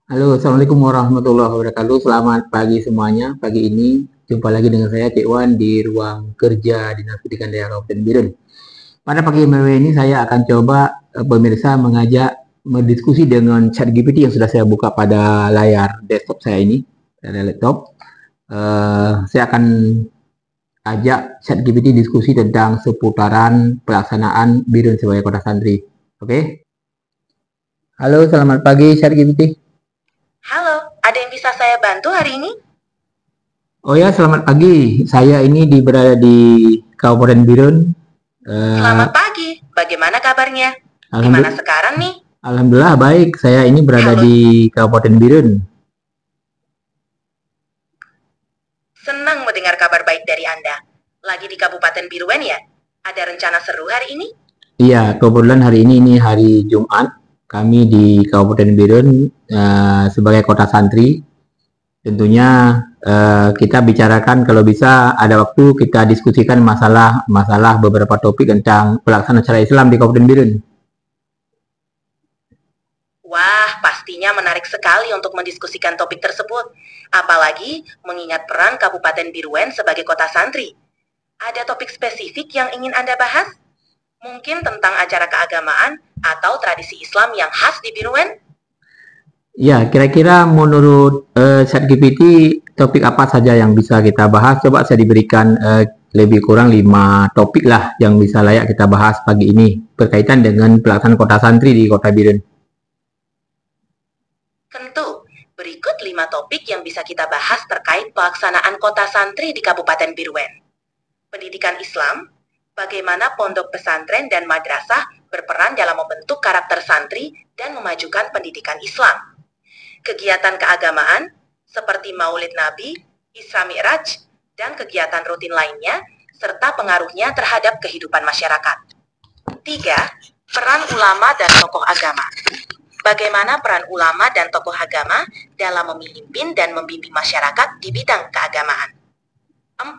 Halo, Assalamualaikum warahmatullahi wabarakatuh. Selamat pagi semuanya. Pagi ini jumpa lagi dengan saya, Cik Wan, di ruang kerja Dinas Pendidikan Daerah Kabupaten Biren. Pada pagi ini saya akan coba pemirsa mengajak berdiskusi dengan ChatGPT yang sudah saya buka pada layar desktop saya ini, pada laptop. Saya akan ajak ChatGPT diskusi tentang seputaran pelaksanaan Biren sebagai kota santri. Oke? Halo, selamat pagi ChatGPT. Halo, ada yang bisa saya bantu hari ini? Oh ya, selamat pagi. Saya ini berada di Kabupaten Biren. Selamat pagi, bagaimana kabarnya? Di mana Alhamdulillah, sekarang nih? Alhamdulillah baik. Saya ini berada Halo, di Kabupaten Biren. senang mendengar kabar baik dari Anda. Lagi di Kabupaten Biruan ya? Ada rencana seru hari ini? Iya, kebetulan hari ini hari Jumat. Kami di Kabupaten Biren sebagai kota santri. Tentunya kita bicarakan kalau bisa ada waktu kita diskusikan masalah beberapa topik tentang pelaksanaan syariat Islam di Kabupaten Biren. Wah, pastinya menarik sekali untuk mendiskusikan topik tersebut. Apalagi mengingat peran Kabupaten Biruan sebagai kota santri. Ada topik spesifik yang ingin Anda bahas? Mungkin tentang acara keagamaan atau tradisi Islam yang khas di Biruan? Ya, kira-kira menurut ChatGPT topik apa saja yang bisa kita bahas? Coba saya diberikan lebih kurang 5 topik lah yang bisa layak kita bahas pagi ini berkaitan dengan pelaksanaan kota santri di Kota Biren. Tentu, berikut 5 topik yang bisa kita bahas terkait pelaksanaan kota santri di Kabupaten Biruan. Pendidikan Islam, bagaimana pondok pesantren dan madrasah berperan dalam membentuk karakter santri dan memajukan pendidikan Islam. Kegiatan keagamaan, seperti Maulid Nabi, Isra Mi'raj, dan kegiatan rutin lainnya, serta pengaruhnya terhadap kehidupan masyarakat. 3. Peran ulama dan tokoh agama. Bagaimana peran ulama dan tokoh agama dalam memimpin dan membimbing masyarakat di bidang keagamaan. 4.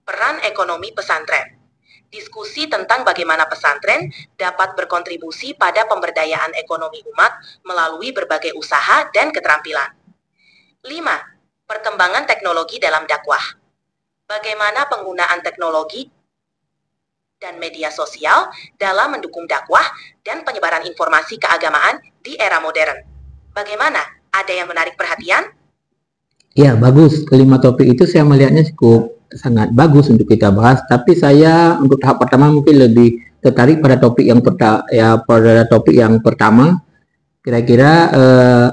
Peran ekonomi pesantren. Diskusi tentang bagaimana pesantren dapat berkontribusi pada pemberdayaan ekonomi umat melalui berbagai usaha dan keterampilan. 5. Perkembangan teknologi dalam dakwah. Bagaimana penggunaan teknologi dan media sosial dalam mendukung dakwah dan penyebaran informasi keagamaan di era modern. Bagaimana? Ada yang menarik perhatian? Ya, bagus. Kelima topik itu saya melihatnya cukup sangat bagus untuk kita bahas. Tapi saya untuk tahap pertama mungkin lebih tertarik pada topik yang pertama. Kira-kira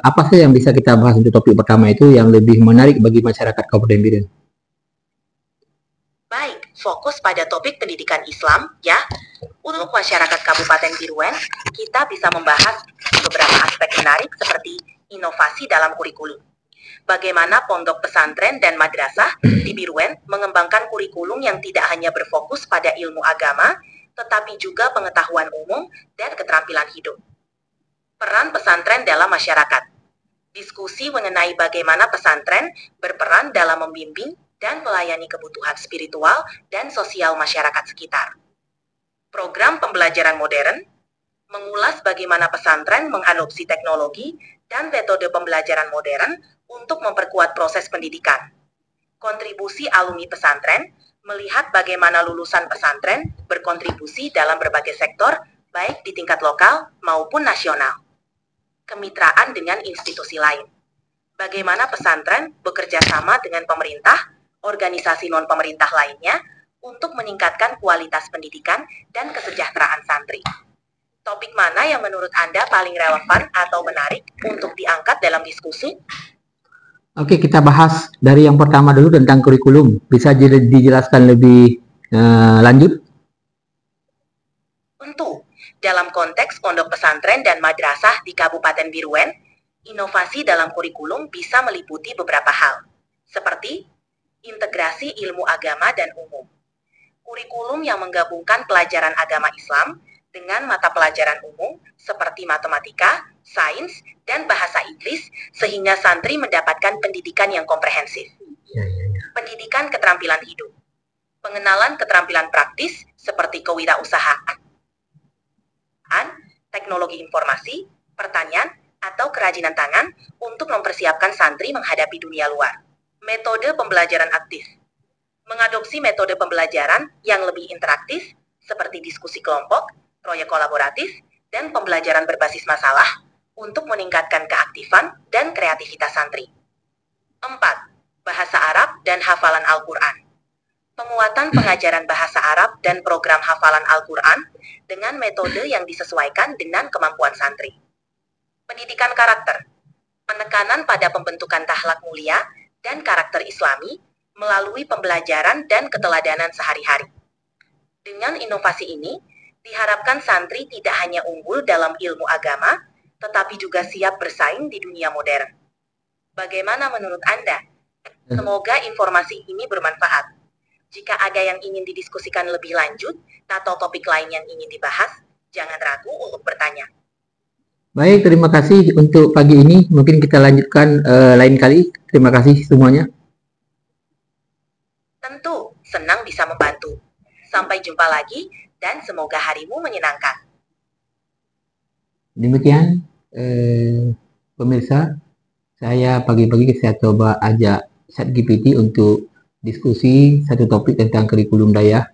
apa sih yang bisa kita bahas untuk topik pertama itu yang lebih menarik bagi masyarakat Kabupaten Biren? Baik, fokus pada topik pendidikan Islam ya. Untuk masyarakat Kabupaten Biruan, kita bisa membahas beberapa aspek menarik seperti inovasi dalam kurikulum. Bagaimana pondok pesantren dan madrasah di Biruan mengembangkan kurikulum yang tidak hanya berfokus pada ilmu agama, tetapi juga pengetahuan umum dan keterampilan hidup. Peran pesantren dalam masyarakat. Diskusi mengenai bagaimana pesantren berperan dalam membimbing dan melayani kebutuhan spiritual dan sosial masyarakat sekitar. Program pembelajaran modern, mengulas bagaimana pesantren mengadopsi teknologi dan metode pembelajaran modern untuk memperkuat proses pendidikan. Kontribusi alumni pesantren, melihat bagaimana lulusan pesantren berkontribusi dalam berbagai sektor, baik di tingkat lokal maupun nasional. Kemitraan dengan institusi lain. Bagaimana pesantren bekerja sama dengan pemerintah, organisasi non-pemerintah lainnya, untuk meningkatkan kualitas pendidikan dan kesejahteraan santri. Topik mana yang menurut Anda paling relevan atau menarik untuk diangkat dalam diskusi? Oke, kita bahas dari yang pertama dulu tentang kurikulum. Bisa dijelaskan lebih lanjut? Tentu, dalam konteks pondok pesantren dan madrasah di Kabupaten Biruan, inovasi dalam kurikulum bisa meliputi beberapa hal, seperti integrasi ilmu agama dan umum. Kurikulum yang menggabungkan pelajaran agama Islam dengan mata pelajaran umum seperti matematika, sains, dan bahasa Inggris sehingga santri mendapatkan pendidikan yang komprehensif. Pendidikan keterampilan hidup. Pengenalan keterampilan praktis seperti kewirausahaan, teknologi informasi, pertanian, atau kerajinan tangan untuk mempersiapkan santri menghadapi dunia luar. Metode pembelajaran aktif. Mengadopsi metode pembelajaran yang lebih interaktif seperti diskusi kelompok, proyek kolaboratif, dan pembelajaran berbasis masalah untuk meningkatkan keaktifan dan kreativitas santri. 4. Bahasa Arab dan hafalan Al-Quran. Penguatan pengajaran bahasa Arab dan program hafalan Al-Quran dengan metode yang disesuaikan dengan kemampuan santri. Pendidikan karakter. Penekanan pada pembentukan takhlak mulia dan karakter Islami melalui pembelajaran dan keteladanan sehari-hari. Dengan inovasi ini, diharapkan santri tidak hanya unggul dalam ilmu agama, tetapi juga siap bersaing di dunia modern. Bagaimana menurut Anda? Semoga informasi ini bermanfaat. Jika ada yang ingin didiskusikan lebih lanjut atau topik lain yang ingin dibahas, jangan ragu untuk bertanya. Baik, terima kasih untuk pagi ini. Mungkin kita lanjutkan lain kali. Terima kasih semuanya. Tentu, senang bisa membantu. Sampai jumpa lagi, dan semoga harimu menyenangkan. Demikian, pemirsa, saya pagi-pagi saya coba ajak ChatGPT untuk diskusi satu topik tentang kurikulum Daya.